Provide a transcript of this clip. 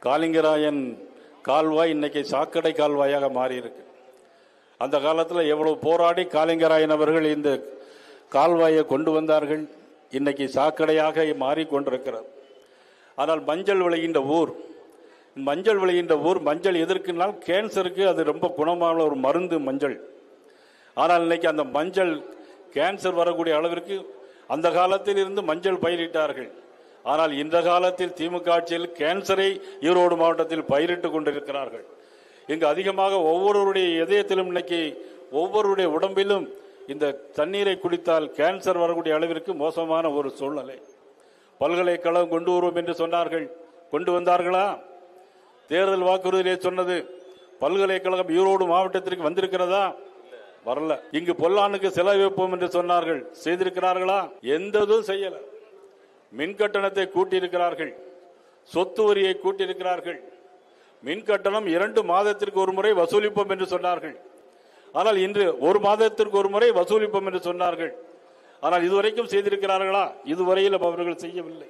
காலிங்கராயன் கால்வாய் இன்னைக்கு சாக்கடை கால்வாயாக மாறியிருக்கு. அந்த காலத்தில் எவ்வளவு போராடி காலிங்கராயன் அவர்கள் இந்த கால்வாயை கொண்டு வந்தார்கள். இன்னைக்கு சாக்கடையாக மாறிக்கொண்டிருக்கிறது. ஆனால் மஞ்சள் விளைகின்ற ஊர், மஞ்சள் எதற்குனால் கேன்சருக்கு அது ரொம்ப குணமான ஒரு மருந்து மஞ்சள். ஆனால் இன்னைக்கு அந்த மஞ்சள் கேன்சர் வரக்கூடிய அளவிற்கு அந்த காலத்தில் இருந்து மஞ்சள் பயிரிட்டார்கள். ஆனால் இந்த காலத்தில் திமுக ஆட்சியில் கேன்சரை ஈரோடு மாவட்டத்தில் பயிரிட்டு கொண்டிருக்கிறார்கள். இங்கு அதிகமாக ஒவ்வொருவருடைய இதயத்திலும் இன்னைக்கு ஒவ்வொருடைய உடம்பிலும் இந்த தண்ணீரை குடித்தால் கேன்சர் வரக்கூடிய அளவிற்கு மோசமான ஒரு சூழ்நிலை. பல்கலைக்கழகம் கொண்டு வருவோம் என்று சொன்னார்கள், கொண்டு வந்தார்களா? தேர்தல் வாக்குறுதியிலே சொன்னது பல்கலைக்கழகம் ஈரோடு மாவட்டத்திற்கு வந்திருக்கிறதா? வரல. இங்கு பொல்லானுக்கு செலவு வைப்போம் என்று சொன்னார்கள், செய்திருக்கிறார்களா? எந்ததும் செய்யல. மின் கட்டணத்தை கூட்டியிருக்கிறார்கள், சொத்து வரியை கூட்டியிருக்கிறார்கள். மின் கட்டணம் 2 மாதத்திற்கு ஒரு முறை வசூலிப்போம் என்று சொன்னார்கள். ஆனால் இன்று 1 மாதத்திற்கு ஒரு முறை வசூலிப்போம் என்று சொன்னார்கள். ஆனால் இதுவரைக்கும் செய்திருக்கிறார்களா? இதுவரையில் அவர்கள் செய்யவில்லை.